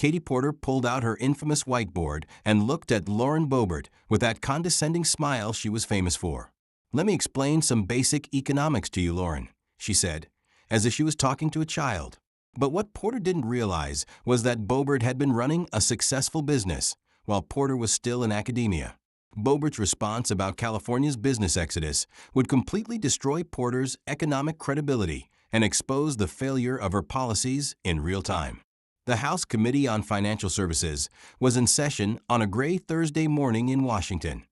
Katie Porter pulled out her infamous whiteboard and looked at Lauren Boebert with that condescending smile she was famous for. "Let me explain some basic economics to you, Lauren," she said, as if she was talking to a child. But what Porter didn't realize was that Boebert had been running a successful business while Porter was still in academia. Boebert's response about California's business exodus would completely destroy Porter's economic credibility and expose the failure of her policies in real time. The House Committee on Financial Services was in session on a gray Thursday morning in Washington,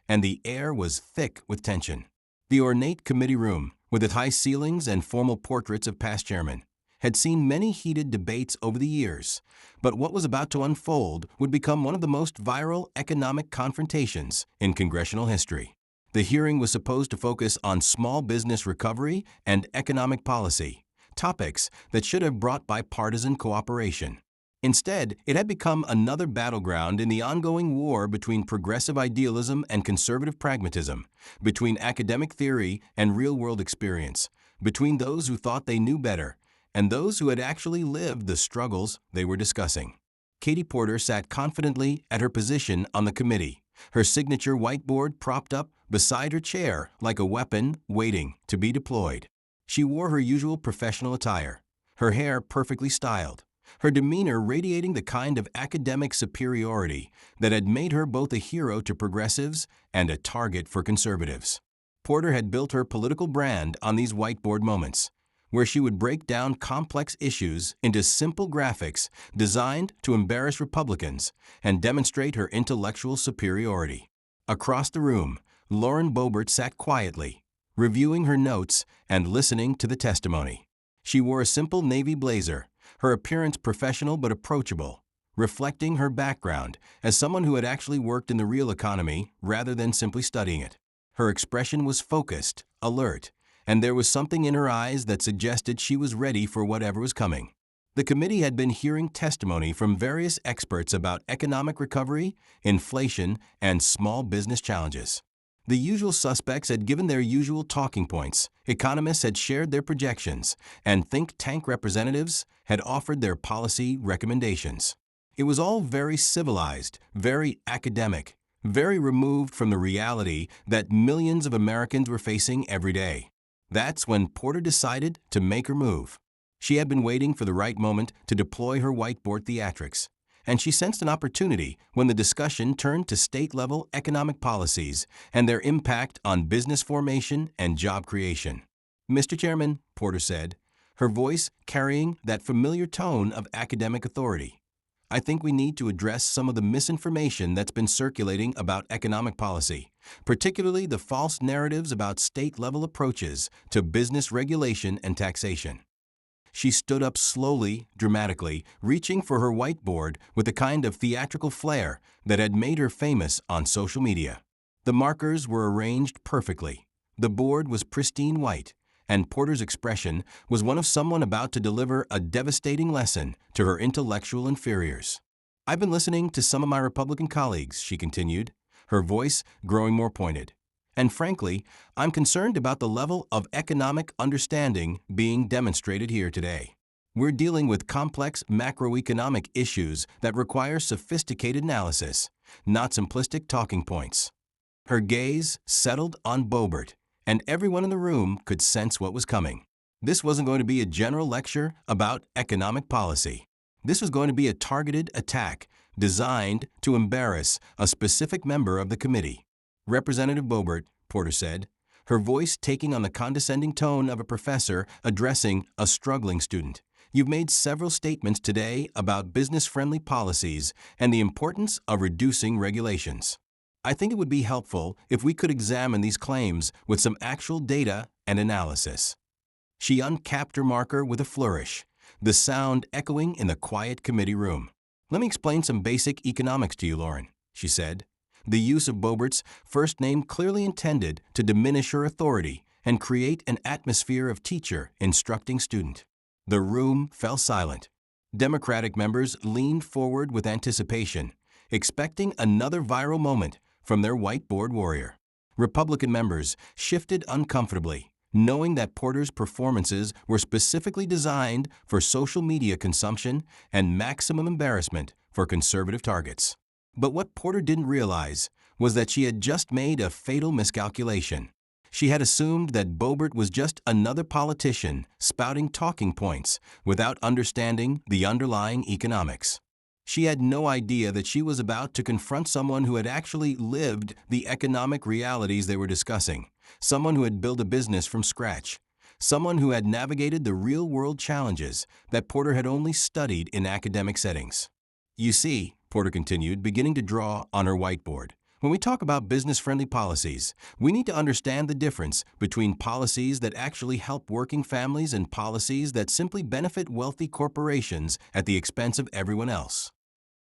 and the air was thick with tension. The ornate committee room, with its high ceilings and formal portraits of past chairmen, had seen many heated debates over the years, but what was about to unfold would become one of the most viral economic confrontations in congressional history. The hearing was supposed to focus on small business recovery and economic policy, topics that should have brought bipartisan cooperation. Instead, it had become another battleground in the ongoing war between progressive idealism and conservative pragmatism, between academic theory and real-world experience, between those who thought they knew better and those who had actually lived the struggles they were discussing. Katie Porter sat confidently at her position on the committee, her signature whiteboard propped up beside her chair like a weapon waiting to be deployed. She wore her usual professional attire, her hair perfectly styled, her demeanor radiating the kind of academic superiority that had made her both a hero to progressives and a target for conservatives. Porter had built her political brand on these whiteboard moments, where she would break down complex issues into simple graphics designed to embarrass Republicans and demonstrate her intellectual superiority. Across the room, Lauren Boebert sat quietly, reviewing her notes and listening to the testimony. She wore a simple navy blazer, her appearance professional but approachable, reflecting her background as someone who had actually worked in the real economy rather than simply studying it. Her expression was focused, alert, and there was something in her eyes that suggested she was ready for whatever was coming. The committee had been hearing testimony from various experts about economic recovery, inflation, and small business challenges. The usual suspects had given their usual talking points, economists had shared their projections, and think tank representatives had offered their policy recommendations. It was all very civilized, very academic, very removed from the reality that millions of Americans were facing every day. That's when Porter decided to make her move. She had been waiting for the right moment to deploy her whiteboard theatrics, and she sensed an opportunity when the discussion turned to state-level economic policies and their impact on business formation and job creation. "Mr. Chairman," Porter said, her voice carrying that familiar tone of academic authority, "I think we need to address some of the misinformation that's been circulating about economic policy, particularly the false narratives about state-level approaches to business regulation and taxation." She stood up slowly, dramatically, reaching for her whiteboard with the kind of theatrical flair that had made her famous on social media. The markers were arranged perfectly. The board was pristine white, and Porter's expression was one of someone about to deliver a devastating lesson to her intellectual inferiors. "I've been listening to some of my Republican colleagues," she continued, her voice growing more pointed. "And frankly, I'm concerned about the level of economic understanding being demonstrated here today. We're dealing with complex macroeconomic issues that require sophisticated analysis, not simplistic talking points." Her gaze settled on Boebert, and everyone in the room could sense what was coming. This wasn't going to be a general lecture about economic policy. This was going to be a targeted attack designed to embarrass a specific member of the committee. "Representative Boebert," Porter said, her voice taking on the condescending tone of a professor addressing a struggling student, "you've made several statements today about business-friendly policies and the importance of reducing regulations. I think it would be helpful if we could examine these claims with some actual data and analysis." She uncapped her marker with a flourish, the sound echoing in the quiet committee room. "Let me explain some basic economics to you, Lauren," she said. The use of Boebert's first name clearly intended to diminish her authority and create an atmosphere of teacher instructing student. The room fell silent. Democratic members leaned forward with anticipation, expecting another viral moment from their whiteboard warrior. Republican members shifted uncomfortably, knowing that Porter's performances were specifically designed for social media consumption and maximum embarrassment for conservative targets. But what Porter didn't realize was that she had just made a fatal miscalculation. She had assumed that Boebert was just another politician spouting talking points without understanding the underlying economics. She had no idea that she was about to confront someone who had actually lived the economic realities they were discussing, someone who had built a business from scratch, someone who had navigated the real-world challenges that Porter had only studied in academic settings. You see, Porter continued, beginning to draw on her whiteboard, when we talk about business-friendly policies, we need to understand the difference between policies that actually help working families and policies that simply benefit wealthy corporations at the expense of everyone else.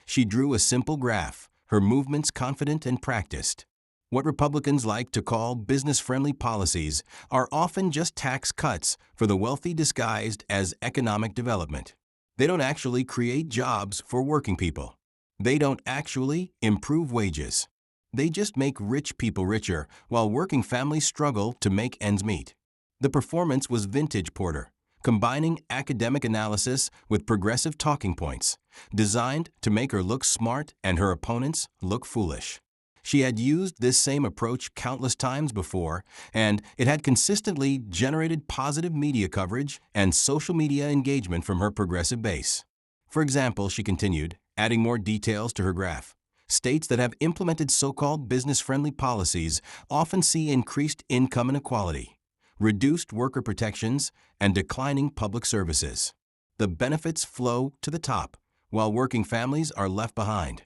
She drew a simple graph, her movements confident and practiced. What Republicans like to call business-friendly policies are often just tax cuts for the wealthy disguised as economic development. They don't actually create jobs for working people. They don't actually improve wages. They just make rich people richer while working families struggle to make ends meet. The performance was vintage Porter, combining academic analysis with progressive talking points, designed to make her look smart and her opponents look foolish. She had used this same approach countless times before, and it had consistently generated positive media coverage and social media engagement from her progressive base. For example, she continued, adding more details to her graph, states that have implemented so-called business-friendly policies often see increased income inequality, reduced worker protections, and declining public services. The benefits flow to the top, while working families are left behind.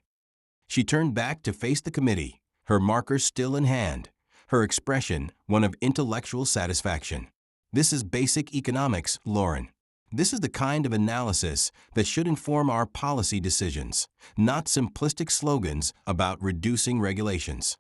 She turned back to face the committee, her marker still in hand, her expression one of intellectual satisfaction. This is basic economics, Lauren. This is the kind of analysis that should inform our policy decisions, not simplistic slogans about reducing regulations.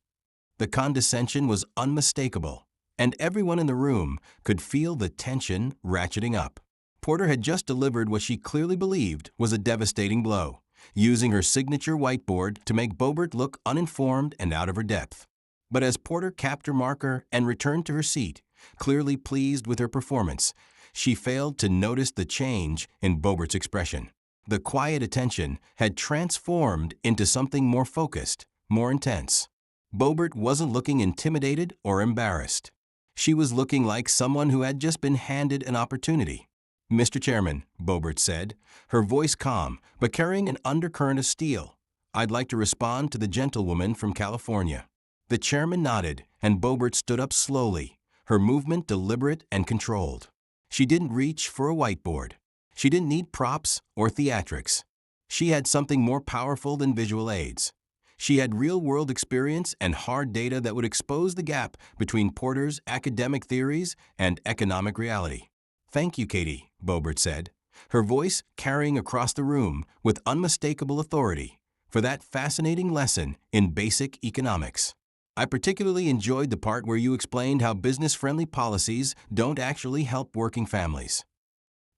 The condescension was unmistakable, and everyone in the room could feel the tension ratcheting up. Porter had just delivered what she clearly believed was a devastating blow, using her signature whiteboard to make Boebert look uninformed and out of her depth. But as Porter capped her marker and returned to her seat, clearly pleased with her performance, she failed to notice the change in Boebert's expression. The quiet attention had transformed into something more focused, more intense. Boebert wasn't looking intimidated or embarrassed. She was looking like someone who had just been handed an opportunity. "Mr. Chairman," Boebert said, her voice calm but carrying an undercurrent of steel, "I'd like to respond to the gentlewoman from California." The chairman nodded, and Boebert stood up slowly, her movement deliberate and controlled. She didn't reach for a whiteboard. She didn't need props or theatrics. She had something more powerful than visual aids. She had real-world experience and hard data that would expose the gap between Porter's academic theories and economic reality. "Thank you, Katie," Boebert said, her voice carrying across the room with unmistakable authority, "for that fascinating lesson in basic economics. I particularly enjoyed the part where you explained how business-friendly policies don't actually help working families."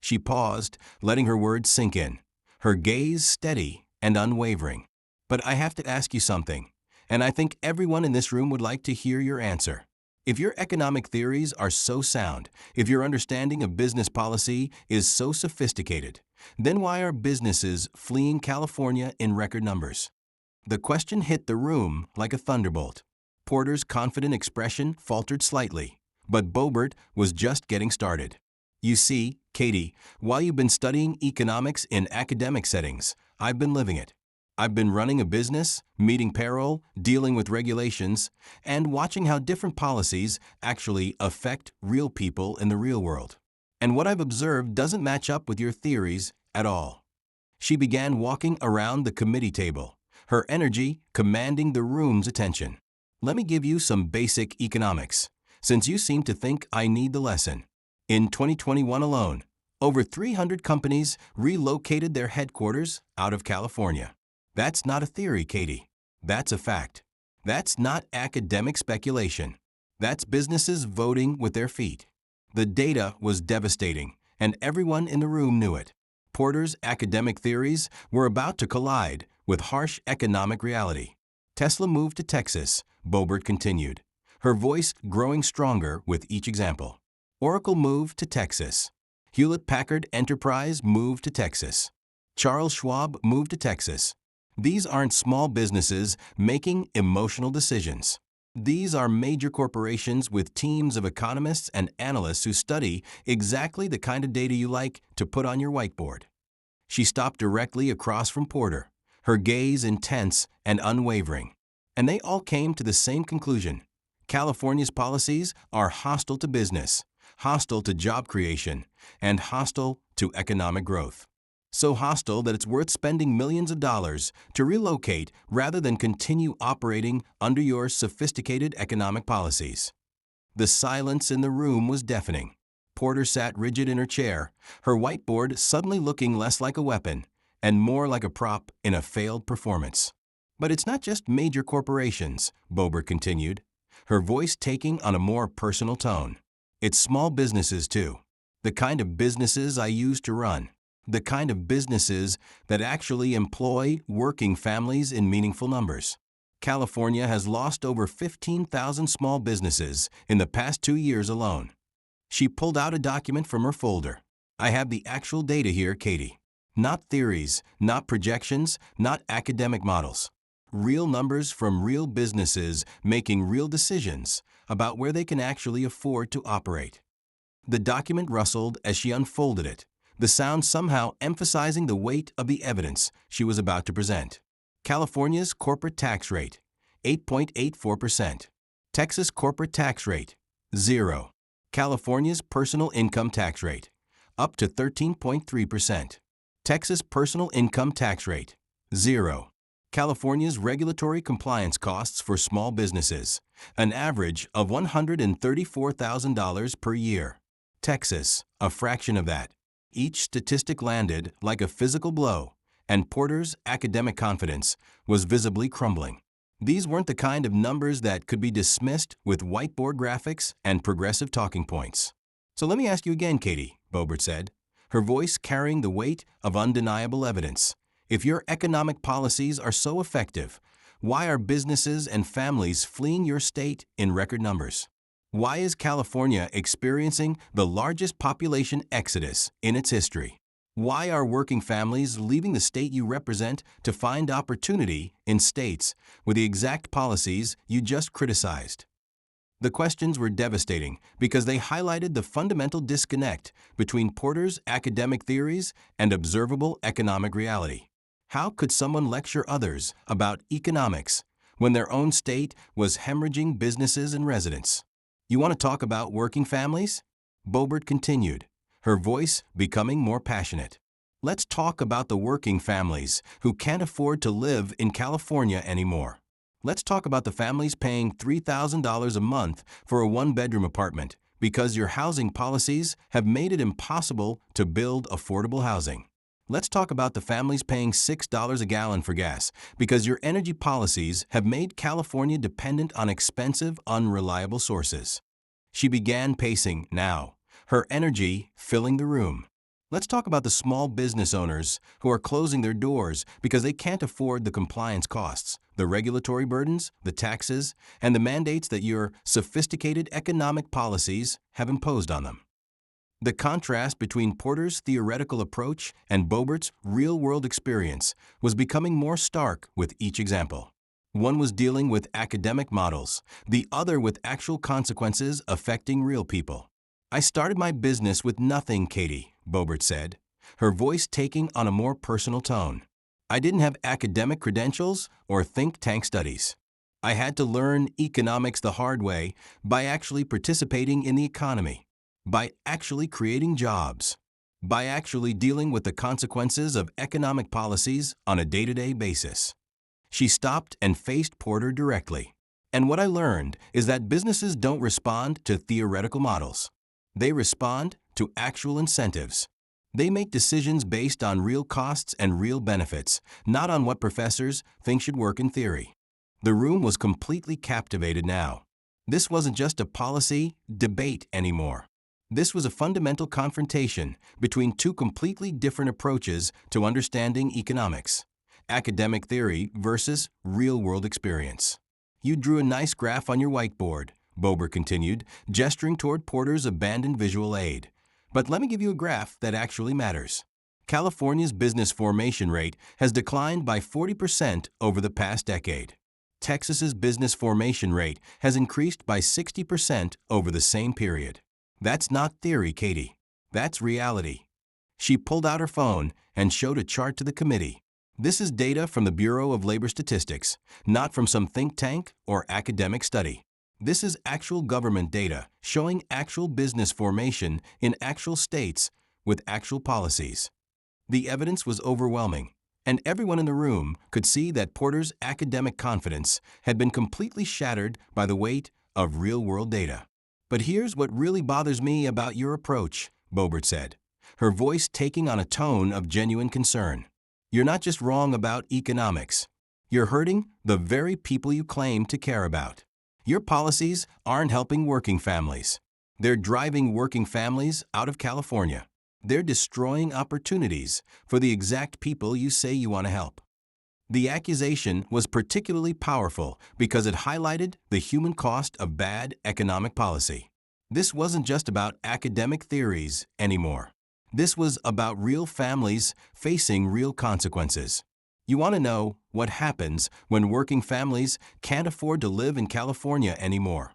She paused, letting her words sink in, her gaze steady and unwavering. "But I have to ask you something, and I think everyone in this room would like to hear your answer. If your economic theories are so sound, if your understanding of business policy is so sophisticated, then why are businesses fleeing California in record numbers?" The question hit the room like a thunderbolt. Porter's confident expression faltered slightly, but Boebert was just getting started. "You see, Katie, while you've been studying economics in academic settings, I've been living it. I've been running a business, meeting payroll, dealing with regulations, and watching how different policies actually affect real people in the real world. And what I've observed doesn't match up with your theories at all." She began walking around the committee table, her energy commanding the room's attention. "Let me give you some basic economics, since you seem to think I need the lesson. In 2021 alone, over 300 companies relocated their headquarters out of California. That's not a theory, Katie. That's a fact. That's not academic speculation. That's businesses voting with their feet." The data was devastating, and everyone in the room knew it. Porter's academic theories were about to collide with harsh economic reality. "Tesla moved to Texas," Boebert continued, her voice growing stronger with each example. Oracle moved to Texas. Hewlett-Packard Enterprise moved to Texas. Charles Schwab moved to Texas. These aren't small businesses making emotional decisions. These are major corporations with teams of economists and analysts who study exactly the kind of data you like to put on your whiteboard. She stopped directly across from Porter, her gaze intense and unwavering. And they all came to the same conclusion. California's policies are hostile to business, hostile to job creation, and hostile to economic growth. So hostile that it's worth spending millions of dollars to relocate rather than continue operating under your sophisticated economic policies. The silence in the room was deafening. Porter sat rigid in her chair, her whiteboard suddenly looking less like a weapon and more like a prop in a failed performance. But it's not just major corporations, Boebert continued, her voice taking on a more personal tone. It's small businesses too. The kind of businesses I used to run. The kind of businesses that actually employ working families in meaningful numbers. California has lost over 15,000 small businesses in the past 2 years alone. She pulled out a document from her folder. I have the actual data here, Katie. Not theories, not projections, not academic models. Real numbers from real businesses making real decisions about where they can actually afford to operate. The document rustled as she unfolded it, the sound somehow emphasizing the weight of the evidence she was about to present. California's corporate tax rate, 8.84%. Texas corporate tax rate, 0. California's personal income tax rate, up to 13.3%. Texas personal income tax rate, 0. California's regulatory compliance costs for small businesses, an average of $134,000 per year. Texas, a fraction of that. Each statistic landed like a physical blow, and Porter's academic confidence was visibly crumbling. These weren't the kind of numbers that could be dismissed with whiteboard graphics and progressive talking points. So let me ask you again, Katie, Boebert said, her voice carrying the weight of undeniable evidence. If your economic policies are so effective, why are businesses and families fleeing your state in record numbers? Why is California experiencing the largest population exodus in its history? Why are working families leaving the state you represent to find opportunity in states with the exact policies you just criticized? The questions were devastating because they highlighted the fundamental disconnect between Porter's academic theories and observable economic reality. How could someone lecture others about economics when their own state was hemorrhaging businesses and residents? You want to talk about working families? Boebert continued, her voice becoming more passionate. Let's talk about the working families who can't afford to live in California anymore. Let's talk about the families paying $3,000 a month for a one-bedroom apartment because your housing policies have made it impossible to build affordable housing. Let's talk about the families paying $6 a gallon for gas because your energy policies have made California dependent on expensive, unreliable sources. She began pacing now, her energy filling the room. Let's talk about the small business owners who are closing their doors because they can't afford the compliance costs, the regulatory burdens, the taxes, and the mandates that your sophisticated economic policies have imposed on them. The contrast between Porter's theoretical approach and Boebert's real-world experience was becoming more stark with each example. One was dealing with academic models, the other with actual consequences affecting real people. I started my business with nothing, Katie, Boebert said, her voice taking on a more personal tone. I didn't have academic credentials or think tank studies. I had to learn economics the hard way by actually participating in the economy, by actually creating jobs, by actually dealing with the consequences of economic policies on a day-to-day basis. She stopped and faced Porter directly. And what I learned is that businesses don't respond to theoretical models. They respond to actual incentives. They make decisions based on real costs and real benefits, not on what professors think should work in theory. The room was completely captivated now. This wasn't just a policy debate anymore. This was a fundamental confrontation between two completely different approaches to understanding economics: academic theory versus real-world experience. You drew a nice graph on your whiteboard, Boebert continued, gesturing toward Porter's abandoned visual aid. But let me give you a graph that actually matters. California's business formation rate has declined by 40% over the past decade. Texas's business formation rate has increased by 60% over the same period. That's not theory, Katie. That's reality. She pulled out her phone and showed a chart to the committee. This is data from the Bureau of Labor Statistics, not from some think tank or academic study. This is actual government data showing actual business formation in actual states with actual policies. The evidence was overwhelming, and everyone in the room could see that Porter's academic confidence had been completely shattered by the weight of real-world data. But here's what really bothers me about your approach, Boebert said, her voice taking on a tone of genuine concern. You're not just wrong about economics. You're hurting the very people you claim to care about. Your policies aren't helping working families. They're driving working families out of California. They're destroying opportunities for the exact people you say you want to help. The accusation was particularly powerful because it highlighted the human cost of bad economic policy. This wasn't just about academic theories anymore. This was about real families facing real consequences. You want to know what happens when working families can't afford to live in California anymore?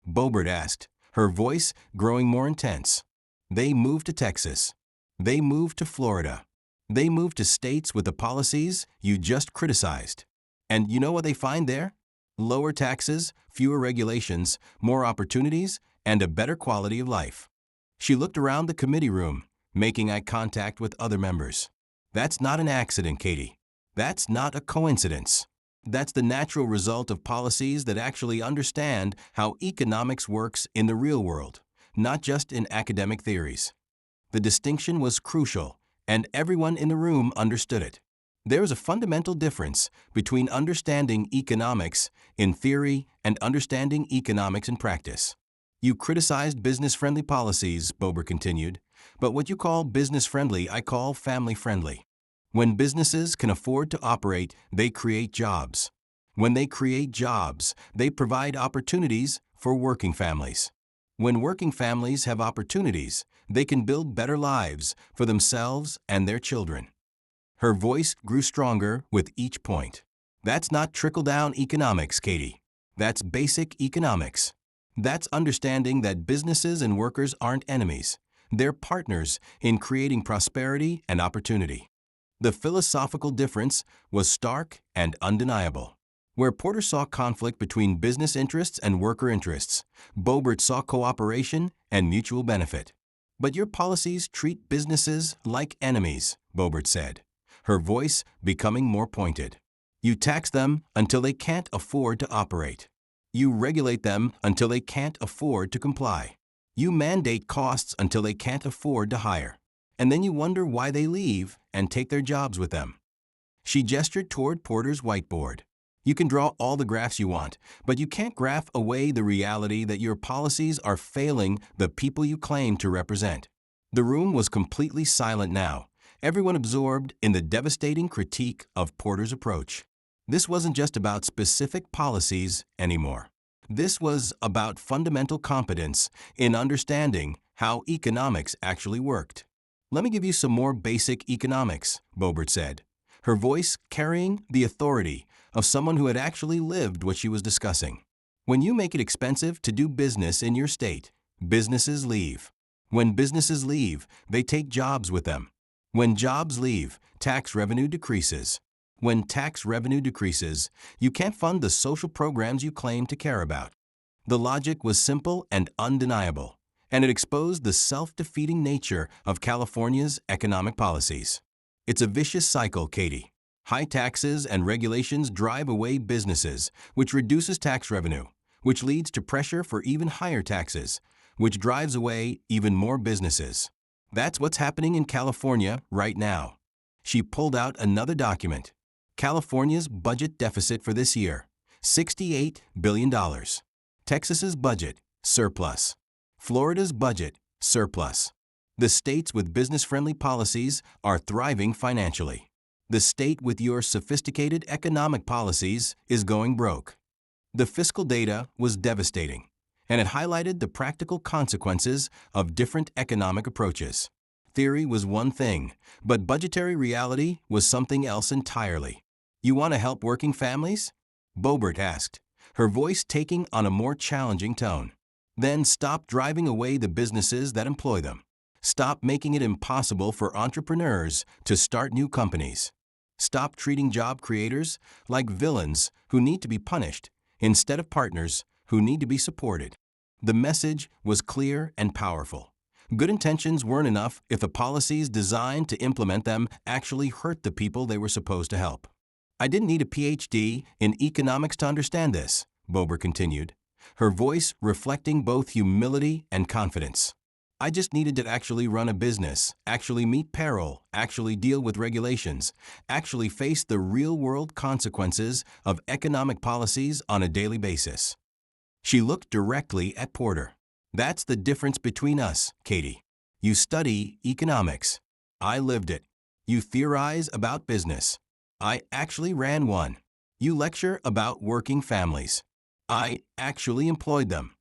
Boebert asked, her voice growing more intense. They move to Texas. They move to Florida. They move to states with the policies you just criticized. And you know what they find there? Lower taxes, fewer regulations, more opportunities, and a better quality of life. She looked around the committee room, making eye contact with other members. That's not an accident, Katie. That's not a coincidence. That's the natural result of policies that actually understand how economics works in the real world, not just in academic theories. The distinction was crucial, and everyone in the room understood it. There is a fundamental difference between understanding economics in theory and understanding economics in practice. You criticized business-friendly policies, Boebert continued, but what you call business-friendly, I call family-friendly. When businesses can afford to operate, they create jobs. When they create jobs, they provide opportunities for working families. When working families have opportunities, they can build better lives for themselves and their children. Her voice grew stronger with each point. That's not trickle-down economics, Katie. That's basic economics. That's understanding that businesses and workers aren't enemies. They're partners in creating prosperity and opportunity. The philosophical difference was stark and undeniable. Where Porter saw conflict between business interests and worker interests, Boebert saw cooperation and mutual benefit. But your policies treat businesses like enemies, Boebert said, her voice becoming more pointed. You tax them until they can't afford to operate. You regulate them until they can't afford to comply. You mandate costs until they can't afford to hire. And then you wonder why they leave and take their jobs with them. She gestured toward Porter's whiteboard. You can draw all the graphs you want, but you can't graph away the reality that your policies are failing the people you claim to represent. The room was completely silent now, everyone absorbed in the devastating critique of Porter's approach. This wasn't just about specific policies anymore. This was about fundamental competence in understanding how economics actually worked. Let me give you some more basic economics, Boebert said, her voice carrying the authority of someone who had actually lived what she was discussing. When you make it expensive to do business in your state, businesses leave. When businesses leave, they take jobs with them. When jobs leave, tax revenue decreases. When tax revenue decreases, you can't fund the social programs you claim to care about. The logic was simple and undeniable, and it exposed the self-defeating nature of California's economic policies. It's a vicious cycle, Katie. High taxes and regulations drive away businesses, which reduces tax revenue, which leads to pressure for even higher taxes, which drives away even more businesses. That's what's happening in California right now. She pulled out another document. California's budget deficit for this year, $68 billion. Texas's budget, surplus. Florida's budget, surplus. The states with business-friendly policies are thriving financially. The state with your sophisticated economic policies is going broke. The fiscal data was devastating, and it highlighted the practical consequences of different economic approaches. Theory was one thing, but budgetary reality was something else entirely. "You want to help working families?" Boebert asked, her voice taking on a more challenging tone. "Then stop driving away the businesses that employ them. Stop making it impossible for entrepreneurs to start new companies. Stop treating job creators like villains who need to be punished instead of partners who need to be supported." The message was clear and powerful. Good intentions weren't enough if the policies designed to implement them actually hurt the people they were supposed to help. "I didn't need a PhD in economics to understand this," Boebert continued, her voice reflecting both humility and confidence. "I just needed to actually run a business, actually meet payroll, actually deal with regulations, actually face the real-world consequences of economic policies on a daily basis." She looked directly at Porter. "That's the difference between us, Katie. You study economics. I lived it. You theorize about business. I actually ran one. You lecture about working families. I actually employed them."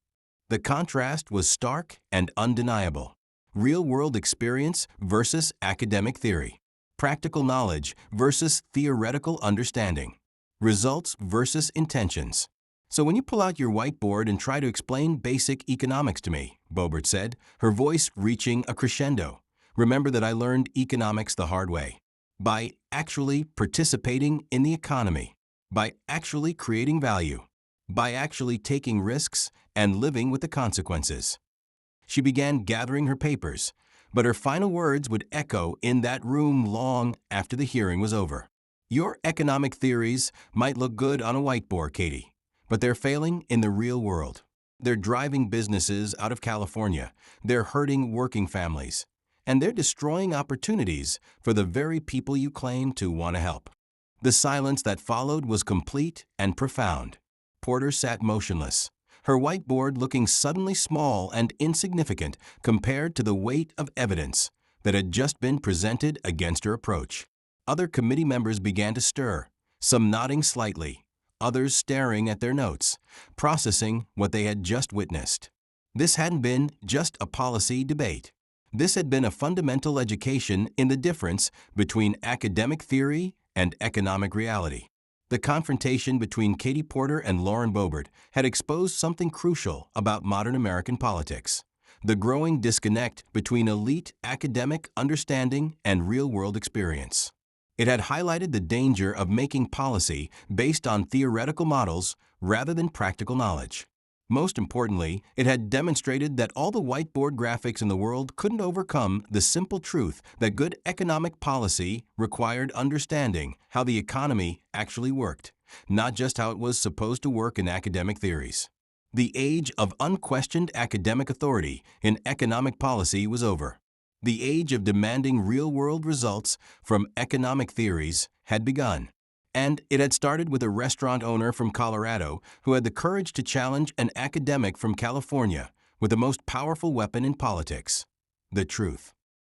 The contrast was stark and undeniable. Real-world experience versus academic theory. Practical knowledge versus theoretical understanding. Results versus intentions. "So when you pull out your whiteboard and try to explain basic economics to me," Boebert said, her voice reaching a crescendo, "remember that I learned economics the hard way. By actually participating in the economy. By actually creating value. By actually taking risks and living with the consequences." She began gathering her papers, but her final words would echo in that room long after the hearing was over. "Your economic theories might look good on a whiteboard, Katie, but they're failing in the real world. They're driving businesses out of California, they're hurting working families, and they're destroying opportunities for the very people you claim to want to help." The silence that followed was complete and profound. Porter sat motionless, her whiteboard looking suddenly small and insignificant compared to the weight of evidence that had just been presented against her approach. Other committee members began to stir, some nodding slightly, others staring at their notes, processing what they had just witnessed. This hadn't been just a policy debate. This had been a fundamental education in the difference between academic theory and economic reality. The confrontation between Katie Porter and Lauren Boebert had exposed something crucial about modern American politics: the growing disconnect between elite academic understanding and real-world experience. It had highlighted the danger of making policy based on theoretical models rather than practical knowledge. Most importantly, it had demonstrated that all the whiteboard graphics in the world couldn't overcome the simple truth that good economic policy required understanding how the economy actually worked, not just how it was supposed to work in academic theories. The age of unquestioned academic authority in economic policy was over. The age of demanding real-world results from economic theories had begun. And it had started with a restaurant owner from Colorado who had the courage to challenge an academic from California with the most powerful weapon in politics: the truth.